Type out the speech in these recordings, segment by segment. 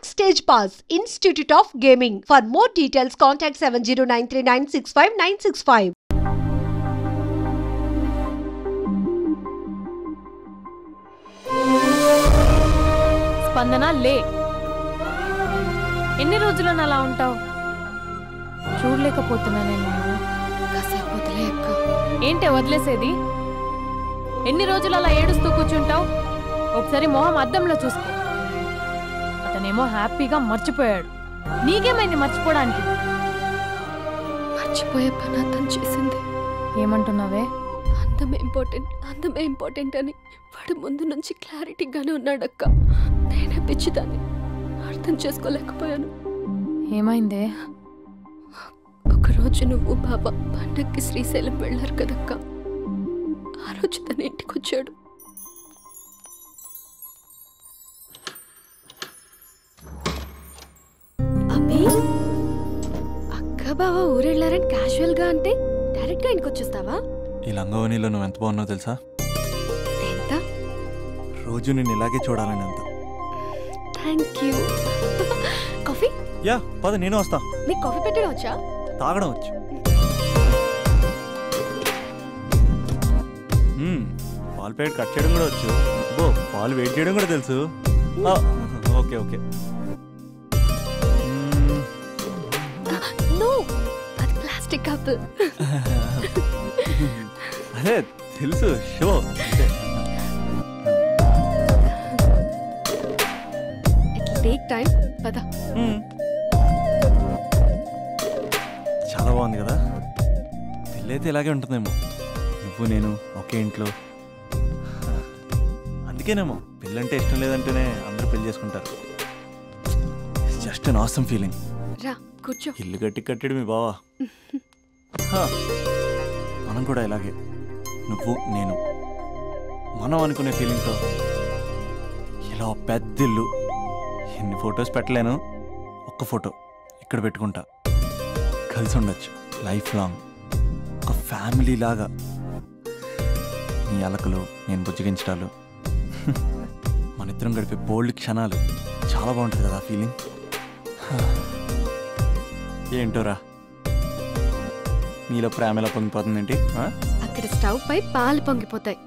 Backstage Pass, Institute of Gaming. For more details, contact 7093965965. స్పందన లే. ఎన్ని రోజులను అలా ఉంటావు? చూడలేకపోతున్నానేమో. కాసేపు వదిలే అక్క. ఏంటే వదిలేసేది? ఎన్ని రోజులు అలా ఏడుస్తూ కూర్చుంటావు? ఒకసారి మొహం అద్దంలో చూసుకో. అతనేమో హ్యాపీగా మర్చిపోయాడు. నీకేమైంది మర్చిపోవడానికి? మర్చిపోయే పని అతను చేసింది. ఏమంటున్నావే? అందమే ఇంపార్టెంట్ అని వాడు ముందు నుంచి క్లారిటీగానే ఉన్నాడక్క. నేనే పిచ్చిదాన్ని అర్థం చేసుకోలేకపోయాను. ఏమైందే? ఒకరోజు నువ్వు బాబా పండక్కి శ్రీశైలం వెళ్ళారు కదక్క. ఆ రోజు తన ఇంటికి వచ్చాడు. అబ్బి, అక్క బావ ఊరెళ్ళారని క్యాజువల్ గా అంటే డైరెక్ట్ గా ఇంటికి వచ్చేస్తావా? ఈ లంగవనీలో నువ్వు ఎంత బాగున్నావు తెలుసా? ఎంత? రోజు నేను ఇలాగే చూడాలని అంత. Thank you. కాఫీ? యా పద, నేను వస్తా. నీకు కాఫీ పెట్టడం వచ్చా? తాగడం వచ్చు. పాలు ప్యాకెట్ కట్ చేయడం కూడా వచ్చు. పాలు వెయిట్ చేయడం కూడా తెలుసు. Okay okay. నో, అది ప్లాస్టిక్ కప్. అదే తెలుసు. Show it take time. పద. చాలా బాగుంది కదా. పెళ్ళైతే ఇలాగే ఉంటుందేమో. నువ్వు నేను ఒకే ఇంట్లో. అందుకేనేమో పెళ్ళంటే ఇష్టం లేదంటేనే అందరూ పెళ్లి చేసుకుంటారు. Just an awesome feeling. రా కూర్చో. ఇల్లు కట్టాడు మీ బావా. మనం కూడా ఇలాగే, నువ్వు నేను, మనం అనుకునే ఫీలింగ్తో ఇలా పెద్ద ఇల్లు. ఎన్ని ఫొటోస్ పెట్టలేను, ఒక్క ఫోటో ఇక్కడ పెట్టుకుంటా. కలిసి ఉండొచ్చు లైఫ్ లాంగ్, ఒక ఫ్యామిలీ లాగా. నీ అలకలు, నేను బుజ్జగించడాలు, మన ఇద్దరం గడిపే బోల్డ్ క్షణాలు. చాలా బాగుంటుంది కదా ఫీలింగ్. ఏంటోరా నీలో ప్రేమ ఎలా పొంగిపోతుంది ఏంటి? అక్కడ స్టవ్ పై పాలు పొంగిపోతాయి.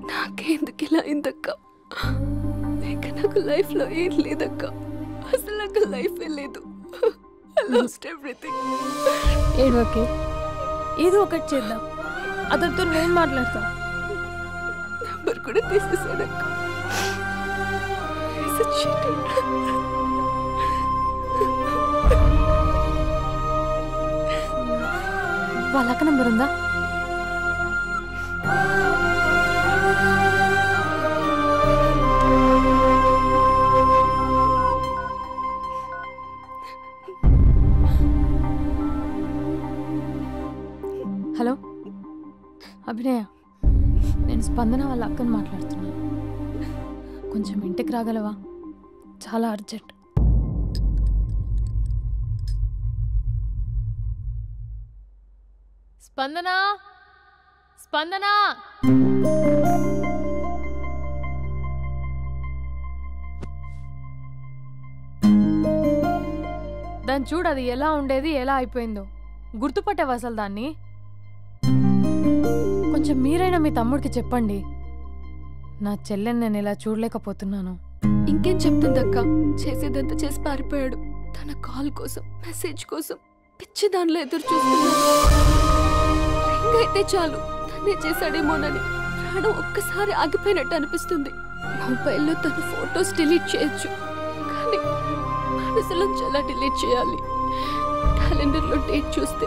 నాకెందుకు ఇలా అయిందక్క? ఇక నాకు లైఫ్ లో ఏం లేదక్క. అసలు నాకు లైఫ్ లేదు. I lost everything. ఏడవకే, ఏదో ఒకటి చేద్దాం. అతనితో నేను మాట్లాడతా. నెంబర్ కూడా తీసేసాడక్క. He's a cheater. వాళ్ళ అక్క నంబర్ ఉందా? హలో అభినయ, నేను స్పందన వాళ్ళ అక్కని మాట్లాడుతున్నాను. కొంచెం ఇంటికి రాగలవా? చాలా అర్జెంట్. స్పందన, స్పందన. దాన్ని చూడు, అది ఎలా ఉండేది ఎలా అయిపోయిందో. గుర్తుపట్టావా అసలు దాన్ని? కొంచెం మీరైనా మీ తమ్ముడికి చెప్పండి. నా చెల్లెని నేను ఇలా చూడలేకపోతున్నాను. ఇంకేం చెప్తుందక్క? చేసేదంతా చేసి పారిపోయాడు. తన కాల్ కోసం, మెసేజ్ కోసం పిచ్చి దానిలో ఎదురు చూస్తున్నాడు. రింగ్ అయితే చాలు తనే చేశాడేమోనని ప్రాణం ఒక్కసారి ఆగిపోయినట్టు అనిపిస్తుంది. మొబైల్లో తన ఫొటోస్ డిలీట్ చేయొచ్చు, కానీ మనసులో చాలా డిలీట్ చేయాలి. క్యాలెండర్లో డేట్ చూస్తే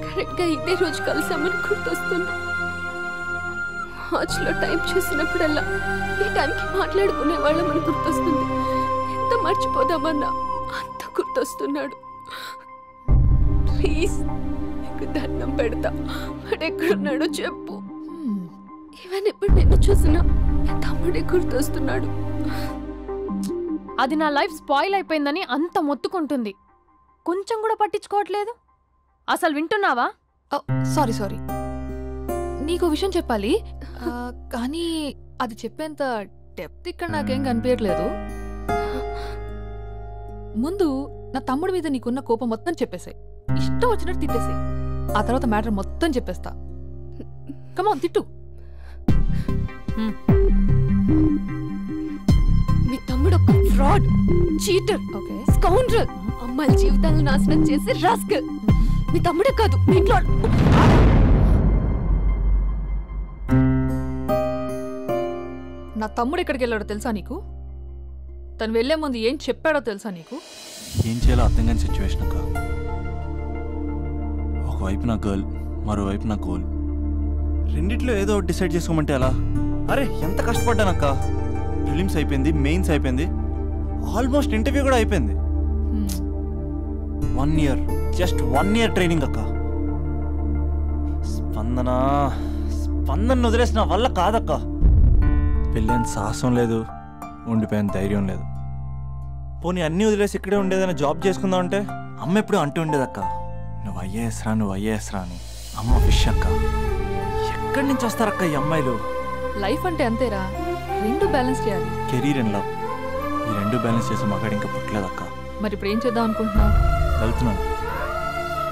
కరెక్ట్గా ఇదే రోజు కలిసామని గుర్తొస్తుంది. వాచ్లో టైం చూసినప్పుడల్లా ఈ టైంకి మాట్లాడుకునే వాళ్ళమని గుర్తొస్తుంది. ఎంత మర్చిపోదామన్నా అంత గుర్తొస్తున్నాడు. ప్లీజ్ నీకు దండం పెడతా, వాడు ఎక్కడున్నాడో చెప్పు. ఈవెన్ ఇప్పుడు నిన్ను చూసినా నా తమ్ముడే గుర్తొస్తున్నాడు. అది నా లైఫ్ స్పాయిల్ అయిపోయిందని అంత మొత్తుకుంటుంది. కొంచెం కూడా పట్టించుకోవట్లేదు. అసలు వింటున్నావా? సారీ నీకు విషయం చెప్పాలి, కానీ అది చెప్పేంత డెప్త్ ఇక్కడ నాకేం కనిపించట్లేదు. ముందు నా తమ్ముడి మీద నీకున్న కోపం మొత్తం చెప్పేసాయి, ఇష్టం వచ్చినట్టు తిట్టేసాయి. ఆ తర్వాత మ్యాటర్ మొత్తం చెప్పేస్తా. కమాన్ తిట్టు. మీ తమ్ముడు ఒక ఫ్రాడ్, చీటర్, ఓకే, స్కౌండ్రల్, అమ్మాయిల జీవితాలను నాశనం చేసి రాస్కల్. మీ తమ్ముడే కాదు, మీ ఇంట్లో నా తమ్ముడు ఎక్కడికి వెళ్ళాడో తెలుసా నీకు? తను వెళ్లే ముందు ఏం చెప్పాడో తెలుసా నీకు? ఏం చేయాలో అర్థం కాని సిచ్యువేషన్ అక్క. ఒకవైపు నా గర్ల్, మరోవైపు నా గోల్. రెండిట్లో ఏదో ఒకటి డిసైడ్ చేసుకోమంటే ఎలా? అరే ఎంత కష్టపడ్డానక్క. ప్రిలిమ్స్ అయిపోయింది, మెయిన్స్ అయిపోయింది, ఆల్మోస్ట్ ఇంటర్వ్యూ కూడా అయిపోయింది. 1 year, జస్ట్ 1 year ట్రైనింగ్ అక్క. స్పందన వదిలేసిన వల్ల కాదక్క. పెళ్ళైన సాహసం లేదు, ఉండిపోయిన ధైర్యం లేదు. పోనీ అన్నీ వదిలేసి ఇక్కడే ఉండేదని జాబ్ చేసుకుందాం అంటే అమ్మ ఎప్పుడు అంటూ ఉండేదక్క, నువ్వు ఐఏఎస్ రా అని. అమ్మ ఫిష్ అక్క. ఎక్కడి నుంచి వస్తారక్క ఈ అమ్మాయిలు? లైఫ్ అంటే అంతేరా, రెండు బ్యాలెన్స్ చేయాలి. కెరీర్ అండ్ లవ్, ఈ రెండు బ్యాలెన్స్ చేసే మగాడు ఇంకా పుట్టలేదక్క. మరి ఇప్పుడు ఏం చేద్దాం అనుకుంటున్నావు? వెళ్తున్నాను,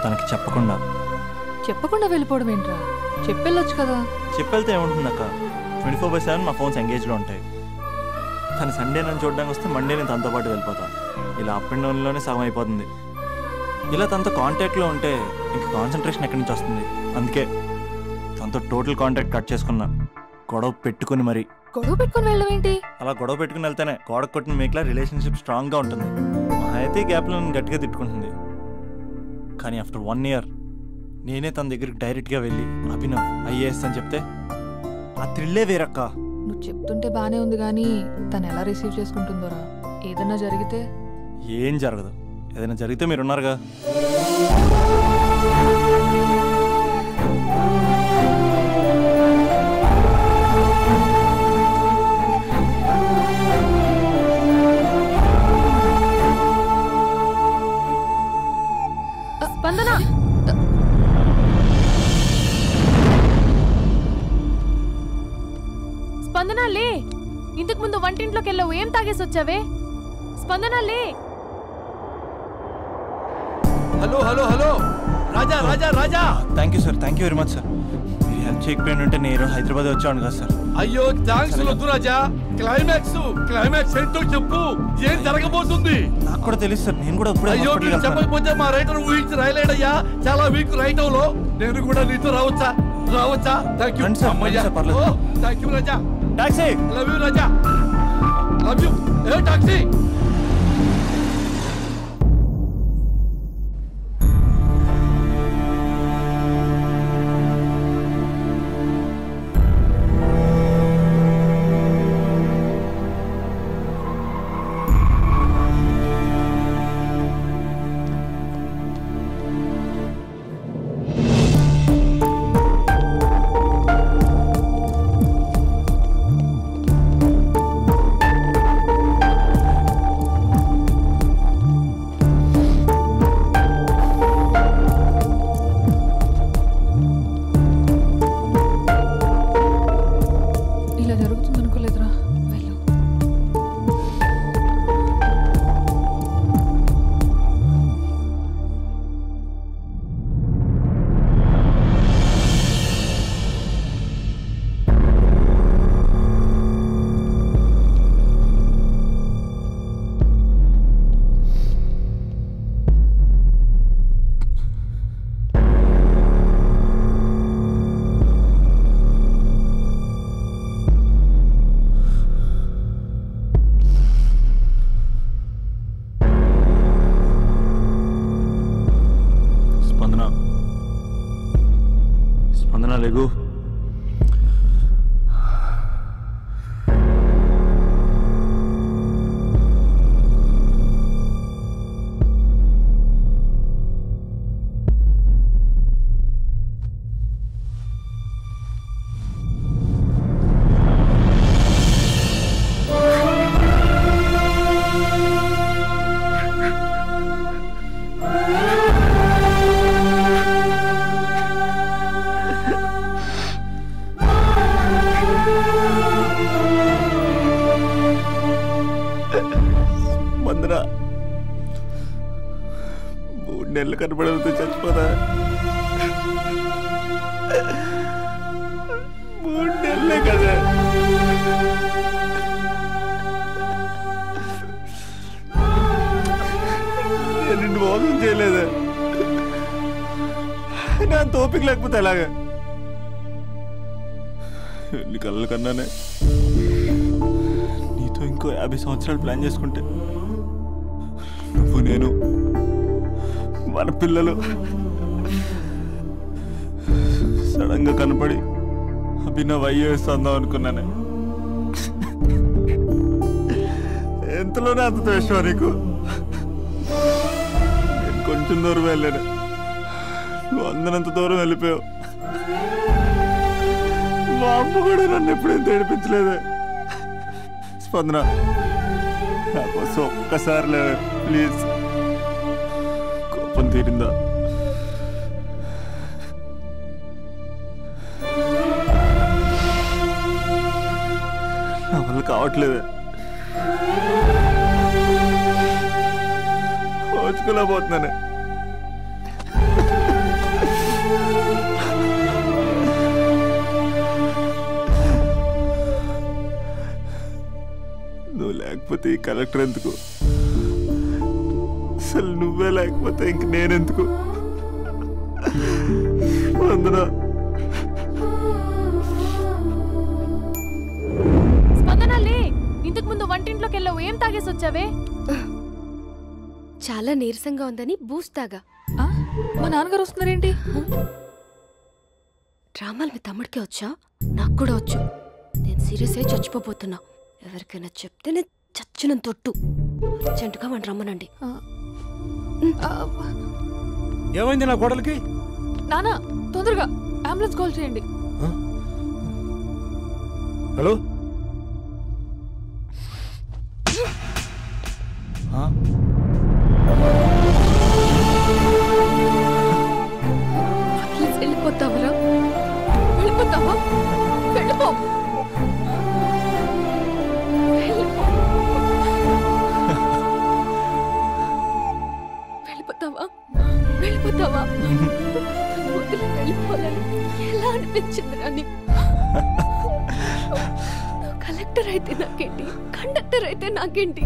తనకి చెప్పకుండా వెళ్ళిపోవడం ఏంట్రా? చెప్పెళ్ళొచ్చు కదా. చెప్పెళ్తే ఏముంటుందక్క, 24/7 మా ఫోన్స్ ఎంగేజ్లో ఉంటాయి. తను సండే నన్ను చూడడానికి వస్తే మండే నేను తనతో పాటు వెళ్ళిపోతాను. ఇలా అప్ అండ్ డౌన్లోనే సగం అయిపోతుంది. ఇలా తనతో కాంటాక్ట్లో ఉంటే ఇంకా కాన్సన్ట్రేషన్ ఎక్కడి నుంచి వస్తుంది? అందుకే తనతో టోటల్ కాంటాక్ట్ కట్ చేసుకున్నా, గొడవ పెట్టుకుని మరి. గొడవ పెట్టుకుని వెళ్ళడం ఏంటి? అలా గొడవ పెట్టుకుని వెళ్తేనే గోడ కొట్టిన మీకులా రిలేషన్షిప్ స్ట్రాంగ్గా ఉంటుంది. అయితే గ్యాప్లో నన్ను గట్టిగా తిట్టుకుంటుంది. కానీ ఆఫ్టర్ 1 year నేనే తన దగ్గరికి డైరెక్ట్గా వెళ్ళి అభినవ్ ఐఏఎస్ అని చెప్తే ఆ థ్రిల్లే వేరక్క. నువ్వు చెప్తుంటే బానే ఉంది, కానీ తను ఎలా రిసీవ్ చేసుకుంటుందోరా? ఏదన్నా జరిగితే? ఏం జరగదు, ఏదైనా జరిగితే మీరున్నారుగా. స్పందన, స్పందన లే. ఇంతకు ముందు వంటింట్లోకి వెళ్ళావు, ఏం తాగేసి వచ్చావే? స్పందన లే. Hello Raja. Thank you sir, thank you very much sir. మీరు హెల్ప్ చేయకపోయిన ఉంటే నేను హైదరాబాద్ వచ్చాను కదా సార్. అయ్యో థ్యాంక్స్ వద్దు రాజా. క్లైమాక్స్ ఏంటో చెప్పు, ఏం జరగబోతుంది? నాకు కూడా తెలుసు సార్, నేను కూడా అయ్యో మీరు చెప్పకపోతే మా రైటర్ ఊహించి రాయలేడయ్యా. చాలా వీక్ రైటవ్ లో. నేను కూడా నీతో రావచ్చా? Thank you thank you Raja. Taxi. Love you Raja, love you. A taxi. స్పందన లేగు. స్పందన 3 నెలలు కనపడకపోతే చచ్చిపోదా? 3 నెలలే కదా. నేను నిన్ను మోసం చేయలేదా? నా తోపిక లేకపోతే ఎలాగా? ఎన్ని కళ్ళ కన్నానే నీతో ఇంకో 50 సంవత్సరాలు ప్లాన్ చేసుకుంటే నువ్వు నేను మన పిల్లలు సడన్ గా కనపడి అభినవ్ ఐఏఎస్ అందాం అనుకున్నానే. ఎంతలోనే అంత ద్వేషం నీకు. నేను కొంచెం దూరం వెళ్ళాను, నువ్వు అందనంత దూరం వెళ్ళిపోయావు. మా అమ్మ కూడా నన్ను ఎప్పుడేం ఏడిపించలేదే. స్పందన నా కోసం ఒక్కసారి లేవే ప్లీజ్. కోపం తీరిందా? నా వల్ల కావట్లేదే. ఓచుకోలేకపోతున్నానే. నువ్వు లేకపోతే ఈ కలెక్టర్ ఎందుకు? అసలు నువ్వే లేకపోతే ఇంక నేనెందుకు? స్పందన స్పందనలే, ఇంతకు ముందు వంటింట్లోకి వెళ్ళావు, ఏం తాగేసి వచ్చావే? చాలా నీరసంగా ఉందని బూస్ట్ తాగా. మా నాన్నగారు వస్తున్నారేంటి? డ్రామాలు మీ తమ్ముడికే వచ్చా? నాకు కూడా వచ్చు. నేను సీరియస్ అయి చచ్చిపోతున్నా. ఎవరికైనా చెప్తే నేను చచ్చినంత తొట్టు. అర్జెంటుగా వాడిని రమ్మనండి. ఏమైంది నా కోడలికి? నానా తొందరగా అంబులెన్స్ కాల్ చేయండి. హలో, వెళ్ళిపోతావరా? వెళ్ళిపోతావా? వెళ్ళిపో. వెళ్ళిపోతావా? వెళ్ళిపోతావా? వదిలి వెళ్ళిపోవాలని ఎలా అనిపించిందిరా నీకు? కలెక్టర్ అయితే నాకేంటి, కండక్టర్ అయితే నాకేంటి?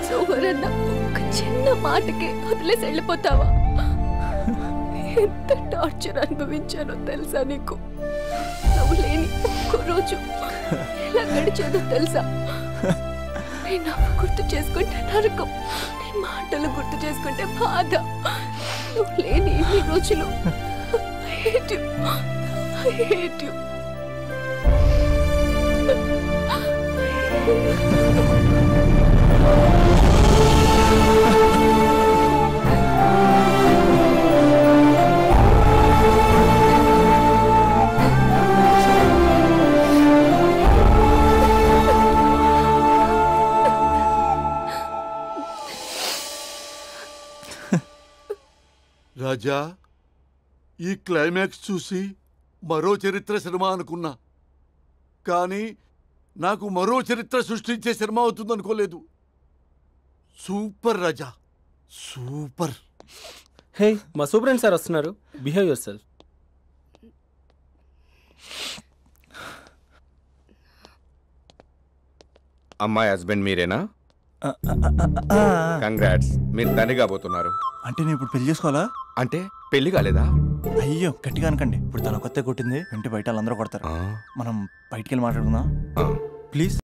సోమరన్న ఒక చిన్న మాటకే వదిలేసి వెళ్ళిపోతావా? ఎంత టార్చర్ అనుభవించానో తెలుసా నీకు? నువ్వు లేని ఒక్కో రోజు ఎలా గడిచేదో తెలుసా? నీ నవ్వు గుర్తు చేసుకుంటే నరకం, నీ మాటలు గుర్తు చేసుకుంటే బాధ. నువ్వు లేని ఇన్ని రోజులు I hate you. I hate you. రాజా, ఈ క్లైమాక్స్ చూసి మరో చరిత్ర సినిమా అనుకున్నా, కానీ నాకు మరో చరిత్ర సృష్టించే సినిమా అవుతుందనుకోలేదు. సూపర్ రాజా, సూపర్. హే, మా సూపరెంట్ సార్ వస్తున్నారు. Behave your self. అమ్మాయి హస్బెండ్ మీరేనా? కంగ్రాట్స్, మీరు తండ్రి కాబోతున్నారు. అంటే నేను ఇప్పుడు పెళ్లి చేసుకోవాలా? అంటే పెళ్లి కాలేదా? అయ్యో గట్టిగా అనకండి. ఇప్పుడు తన కొత్త కొట్టింది, ఇంటి బయట వాళ్ళందరూ కొడతారు. మనం బయటికి వెళ్ళి మాట్లాడుకుందాం ప్లీజ్.